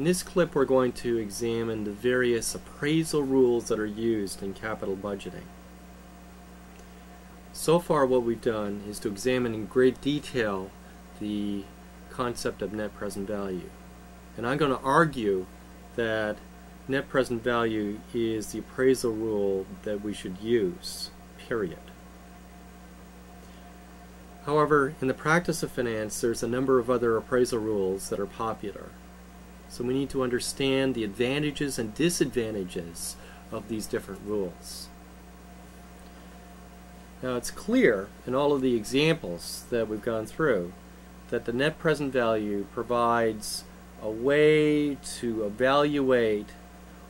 In this clip we're going to examine the various appraisal rules that are used in capital budgeting. So far what we've done is to examine in great detail the concept of net present value. And I'm going to argue that net present value is the appraisal rule that we should use, period. However, in the practice of finance, there's a number of other appraisal rules that are popular. So we need to understand the advantages and disadvantages of these different rules. Now it's clear in all of the examples that we've gone through that the net present value provides a way to evaluate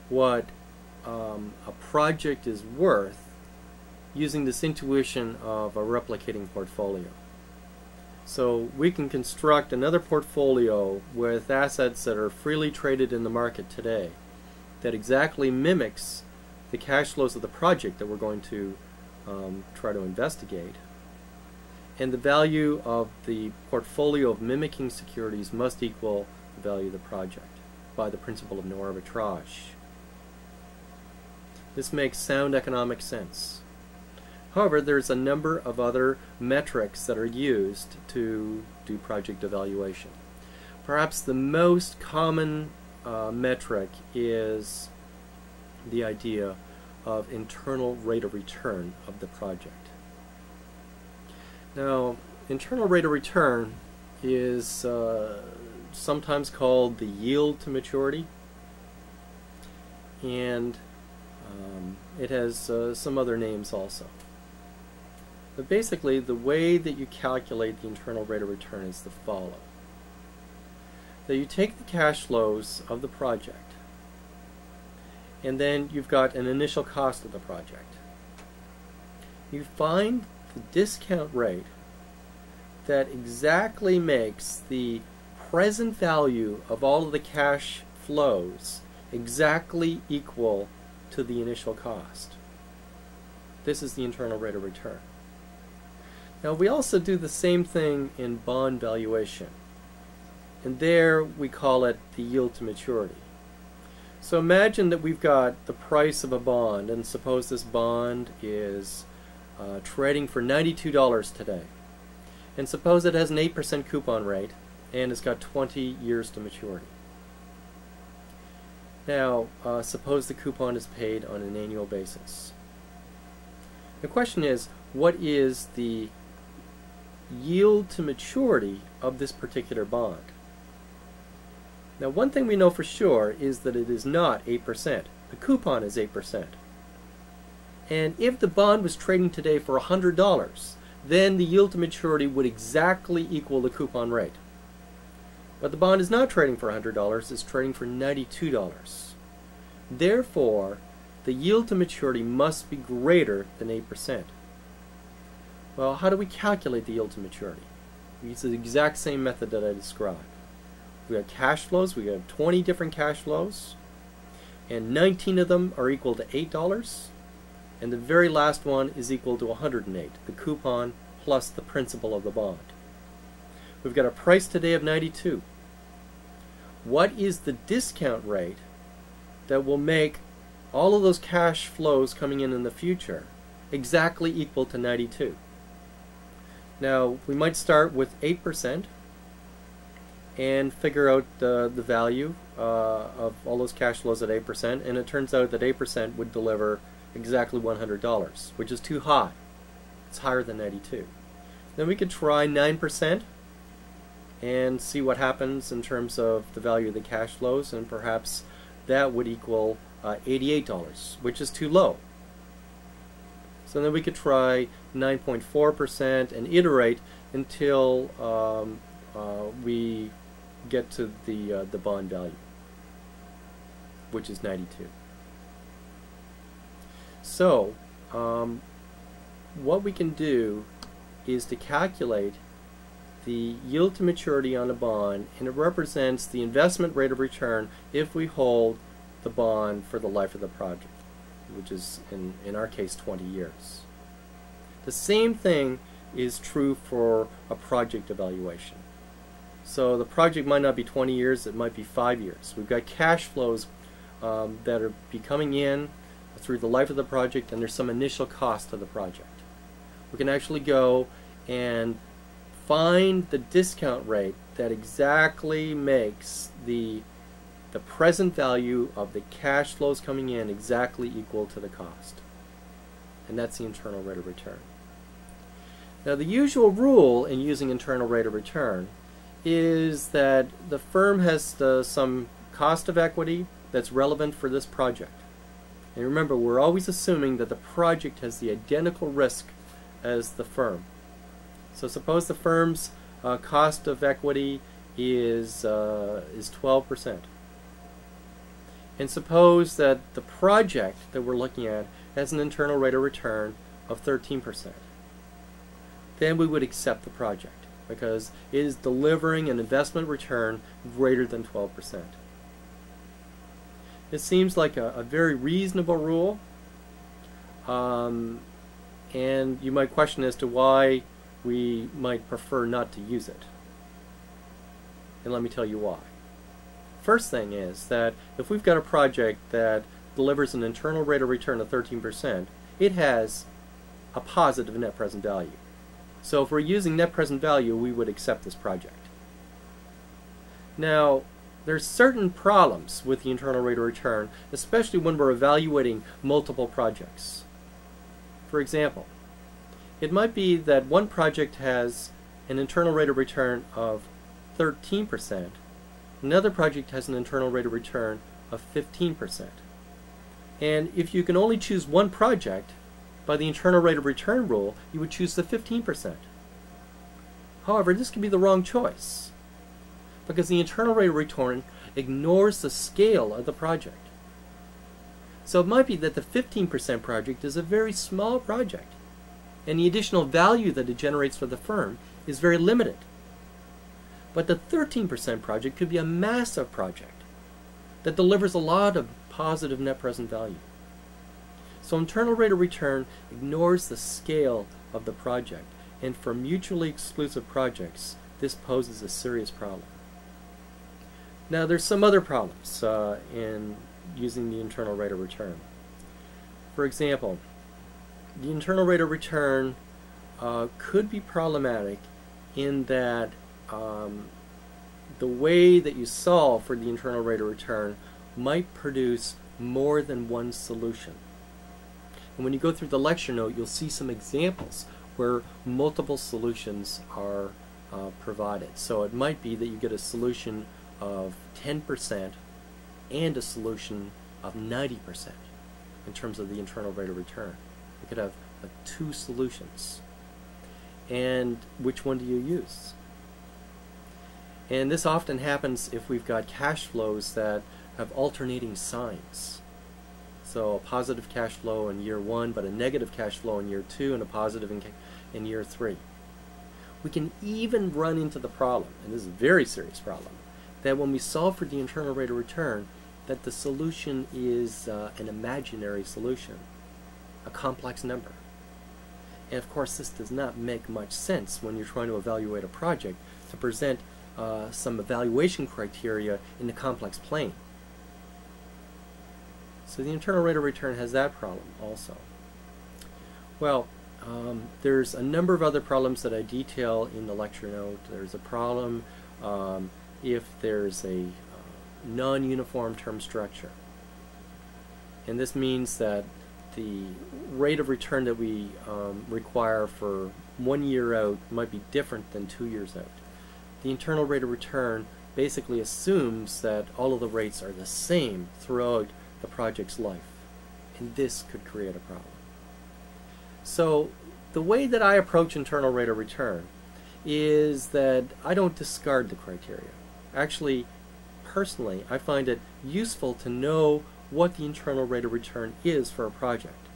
what a project is worth using this intuition of a replicating portfolio. So we can construct another portfolio with assets that are freely traded in the market today that exactly mimics the cash flows of the project that we're going to try to investigate. And the value of the portfolio of mimicking securities must equal the value of the project by the principle of no arbitrage. This makes sound economic sense. However, there's a number of other metrics that are used to do project evaluation. Perhaps the most common metric is the idea of internal rate of return of the project. Now, internal rate of return is sometimes called the yield to maturity, and it has some other names also. But basically, the way that you calculate the internal rate of return is the following. That you take the cash flows of the project, and then you've got an initial cost of the project. You find the discount rate that exactly makes the present value of all of the cash flows exactly equal to the initial cost. This is the internal rate of return. Now we also do the same thing in bond valuation, and there we call it the yield to maturity. So imagine that we've got the price of a bond, and suppose this bond is trading for $92 today, and suppose it has an 8% coupon rate and it's got 20 years to maturity. Now suppose the coupon is paid on an annual basis. The question is, what is the yield to maturity of this particular bond? Now one thing we know for sure is that it is not 8%. The coupon is 8%. And if the bond was trading today for $100, then the yield to maturity would exactly equal the coupon rate. But the bond is not trading for $100, it's trading for $92. Therefore, the yield to maturity must be greater than 8%. Well, how do we calculate the yield to maturity? We use the exact same method that I described. We have cash flows, we have 20 different cash flows, and 19 of them are equal to $8, and the very last one is equal to 108, the coupon plus the principal of the bond. We've got a price today of 92. What is the discount rate that will make all of those cash flows coming in the future exactly equal to 92? Now, we might start with 8% and figure out the value of all those cash flows at 8%, and it turns out that 8% would deliver exactly $100, which is too high. It's higher than 92. Then we could try 9% and see what happens in terms of the value of the cash flows, and perhaps that would equal $88, which is too low. So then we could try 9.4% and iterate until we get to the bond value, which is 92. So what we can do is to calculate the yield to maturity on a bond, and it represents the investment rate of return if we hold the bond for the life of the project, which is in our case 20 years. The same thing is true for a project evaluation. So the project might not be 20 years, it might be 5 years. We've got cash flows that are coming in through the life of the project, and there's some initial cost to the project. We can actually go and find the discount rate that exactly makes the present value of the cash flows coming in exactly equal to the cost. And that's the internal rate of return. Now, the usual rule in using internal rate of return is that the firm has some cost of equity that's relevant for this project. And remember, we're always assuming that the project has the identical risk as the firm. So suppose the firm's cost of equity is 12%. And suppose that the project that we're looking at has an internal rate of return of 13%. Then we would accept the project because it is delivering an investment return greater than 12%. It seems like a very reasonable rule, and you might question as to why we might prefer not to use it. And let me tell you why. First thing is that if we've got a project that delivers an internal rate of return of 13%, it has a positive net present value. So if we're using net present value, we would accept this project. Now, there's certain problems with the internal rate of return, especially when we're evaluating multiple projects. For example, it might be that one project has an internal rate of return of 13%, another project has an internal rate of return of 15%. And if you can only choose one project, by the internal rate of return rule, you would choose the 15%. However, this can be the wrong choice, because the internal rate of return ignores the scale of the project. So it might be that the 15% project is a very small project, and the additional value that it generates for the firm is very limited. But the 13% project could be a massive project that delivers a lot of positive net present value. So internal rate of return ignores the scale of the project, and for mutually exclusive projects, this poses a serious problem. Now, there's some other problems in using the internal rate of return. For example, the internal rate of return could be problematic in that the way that you solve for the internal rate of return might produce more than one solution. And when you go through the lecture note, you'll see some examples where multiple solutions are provided. So it might be that you get a solution of 10% and a solution of 90% in terms of the internal rate of return. You could have two solutions. And which one do you use? And this often happens if we've got cash flows that have alternating signs. So a positive cash flow in year 1, but a negative cash flow in year 2, and a positive in year 3. We can even run into the problem, and this is a very serious problem, that when we solve for the internal rate of return, that the solution is an imaginary solution, a complex number. And of course, this does not make much sense when you're trying to evaluate a project to present some evaluation criteria in the complex plane. So the internal rate of return has that problem also. Well, there's a number of other problems that I detail in the lecture note. There's a problem if there's a non-uniform term structure. And this means that the rate of return that we require for 1 year out might be different than 2 years out. The internal rate of return basically assumes that all of the rates are the same throughout the project's life, and this could create a problem. So the way that I approach internal rate of return is that I don't discard the criteria. Actually, personally, I find it useful to know what the internal rate of return is for a project.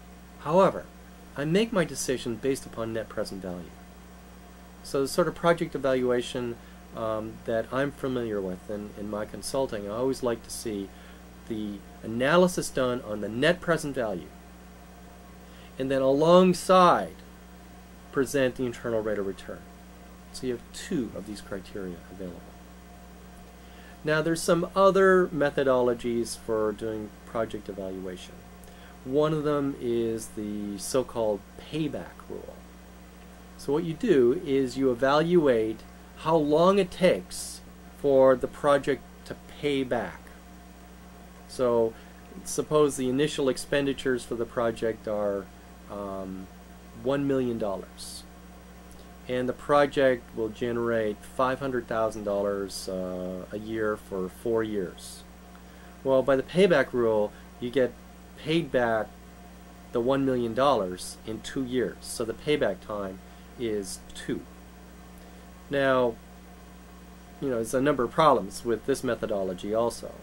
However, I make my decision based upon net present value. So the sort of project evaluation that I'm familiar with in my consulting, I always like to see the analysis done on the net present value, and then alongside present the internal rate of return. So you have two of these criteria available. Now there's some other methodologies for doing project evaluation. One of them is the so-called payback rule. So what you do is you evaluate how long it takes for the project to pay back. So suppose the initial expenditures for the project are $1 million, and the project will generate $500,000 a year for 4 years. Well, by the payback rule, you get paid back the $1 million in 2 years. So the payback time is 2. Now, there's a number of problems with this methodology also.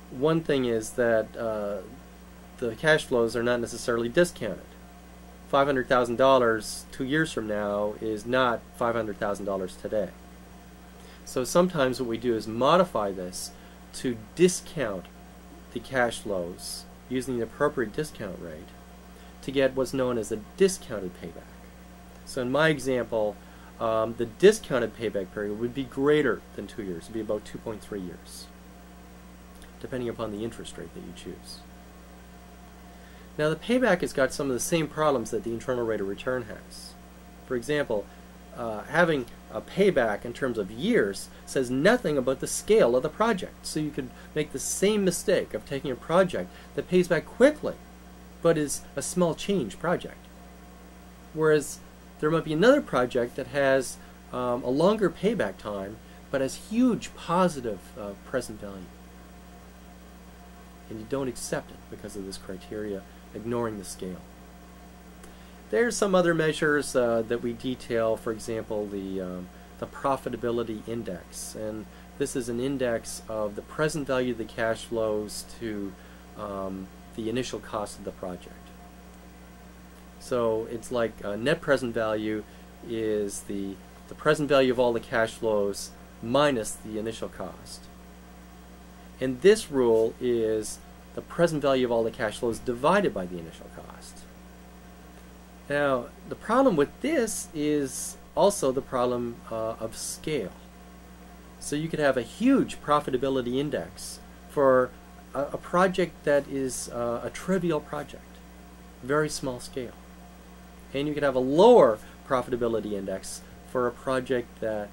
One thing is that the cash flows are not necessarily discounted. $500,000 2 years from now is not $500,000 today. So sometimes what we do is modify this to discount the cash flows using the appropriate discount rate to get what's known as a discounted payback. So in my example, the discounted payback period would be greater than 2 years. It would be about 2.3 years, depending upon the interest rate that you choose. Now the payback has got some of the same problems that the internal rate of return has. For example, having a payback in terms of years says nothing about the scale of the project. So you could make the same mistake of taking a project that pays back quickly but is a small change project. Whereas there might be another project that has a longer payback time but has huge positive present value. And you don't accept it because of this criteria, ignoring the scale. There's some other measures that we detail, for example, the profitability index. And this is an index of the present value of the cash flows to the initial cost of the project. So it's like net present value is the present value of all the cash flows minus the initial cost. And this rule is the present value of all the cash flows divided by the initial cost. Now, the problem with this is also the problem of scale. So you could have a huge profitability index for a project that is a trivial project, very small scale. And you could have a lower profitability index for a project that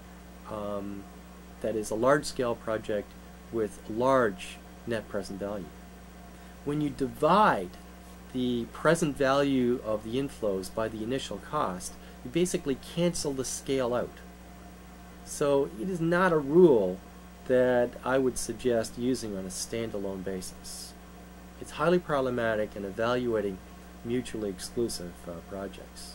is a large-scale project with large net present value. When you divide the present value of the inflows by the initial cost, you basically cancel the scale out. So it is not a rule that I would suggest using on a standalone basis. It's highly problematic in evaluating mutually exclusive projects.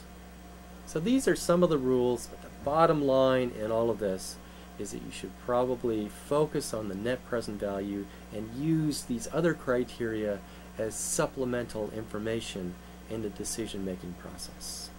So these are some of the rules, but the bottom line in all of this is that you should probably focus on the net present value and use these other criteria as supplemental information in the decision-making process.